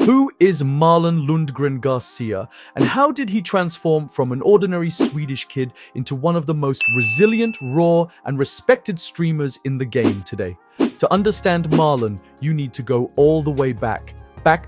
Who is Marlon Lundgren Garcia, and how did he transform from an ordinary Swedish kid into one of the most resilient, raw, and respected streamers in the game today? To understand Marlon, you need to go all the way back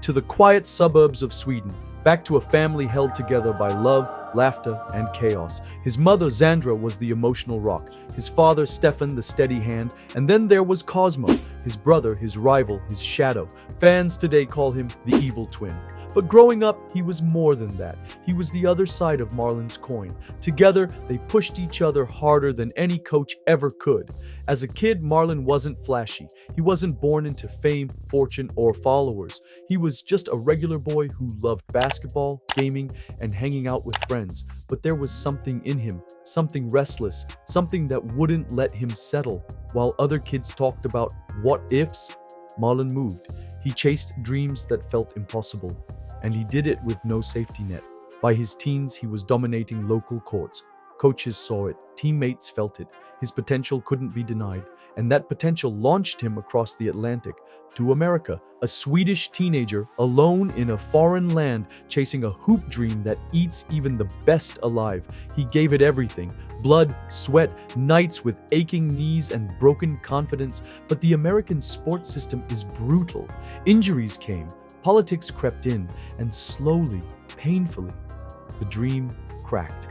to the quiet suburbs of Sweden, back to a family held together by love, laughter, and chaos. His mother, Zandra, was the emotional rock, his father, Stefan, the steady hand, and then there was Cosmo, his brother, his rival, his shadow. Fans today call him the evil twin. But growing up, he was more than that. He was the other side of Marlon's coin. Together, they pushed each other harder than any coach ever could. As a kid, Marlon wasn't flashy. He wasn't born into fame, fortune, or followers. He was just a regular boy who loved basketball, gaming, and hanging out with friends. But there was something in him, something restless, something that wouldn't let him settle. While other kids talked about what ifs, Marlon moved. He chased dreams that felt impossible, and he did it with no safety net. By his teens, he was dominating local courts. Coaches saw it, teammates felt it. His potential couldn't be denied, and that potential launched him across the Atlantic to America, a Swedish teenager alone in a foreign land, chasing a hoop dream that eats even the best alive. He gave it everything: blood, sweat, nights with aching knees and broken confidence. But the American sports system is brutal. Injuries came, politics crept in, and slowly, painfully, the dream cracked.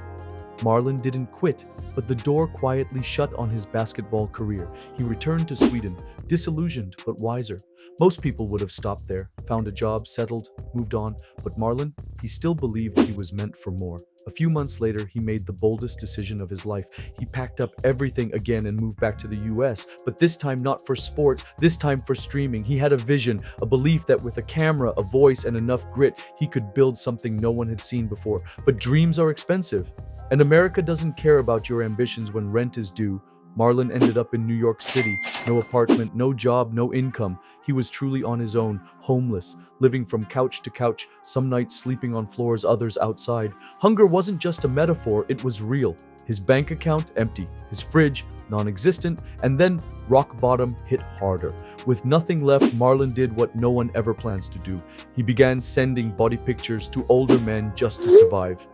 Marlon didn't quit, but the door quietly shut on his basketball career. He returned to Sweden, disillusioned but wiser. Most people would have stopped there, found a job, settled, moved on, but Marlon, he still believed he was meant for more. A few months later, he made the boldest decision of his life. He packed up everything again and moved back to the US, but this time not for sports, this time for streaming. He had a vision, a belief that with a camera, a voice, and enough grit, he could build something no one had seen before. But dreams are expensive, and America doesn't care about your ambitions when rent is due. Marlon ended up in New York City. No apartment, no job, no income. He was truly on his own, homeless, living from couch to couch, some nights sleeping on floors, others outside. Hunger wasn't just a metaphor, it was real. His bank account empty, his fridge non-existent, and then rock bottom hit harder. With nothing left, Marlon did what no one ever plans to do. He began sending body pictures to older men just to survive.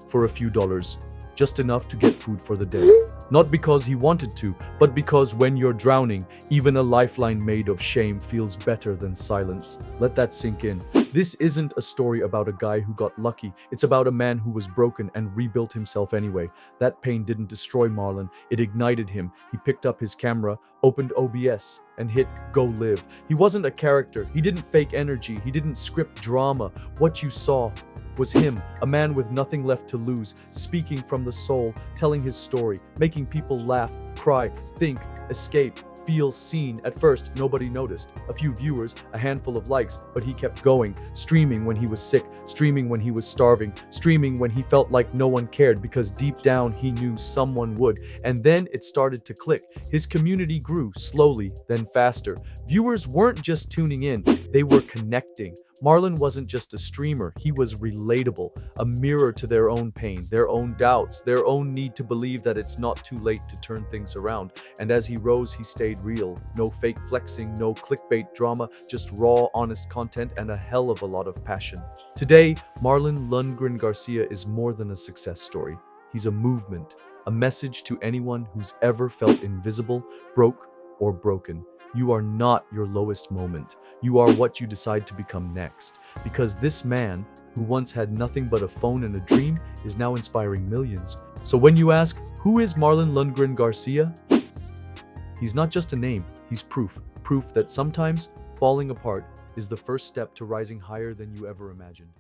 For a few dollars, just enough to get food for the day. Not because he wanted to, but because when you're drowning, even a lifeline made of shame feels better than silence. Let that sink in. This isn't a story about a guy who got lucky. It's about a man who was broken and rebuilt himself anyway. That pain didn't destroy Marlon, it ignited him. He picked up his camera, opened OBS, and hit Go Live. He wasn't a character. He didn't fake energy. He didn't script drama. What you saw was him, a man with nothing left to lose, speaking from the soul, telling his story, making people laugh, cry, think, escape, feel seen. At first, nobody noticed. A few viewers, a handful of likes, but he kept going, streaming when he was sick, streaming when he was starving, streaming when he felt like no one cared, because deep down he knew someone would. And then it started to click. His community grew, slowly, then faster. Viewers weren't just tuning in, they were connecting. Marlon wasn't just a streamer, he was relatable, a mirror to their own pain, their own doubts, their own need to believe that it's not too late to turn things around. And as he rose, he stayed real. No fake flexing, no clickbait drama, just raw, honest content and a hell of a lot of passion. Today, Marlon Lundgren Garcia is more than a success story. He's a movement, a message to anyone who's ever felt invisible, broke, or broken. You are not your lowest moment. You are what you decide to become next. Because this man, who once had nothing but a phone and a dream, is now inspiring millions. So when you ask, who is Marlon Lundgren Garcia? He's not just a name, he's proof. Proof that sometimes falling apart is the first step to rising higher than you ever imagined.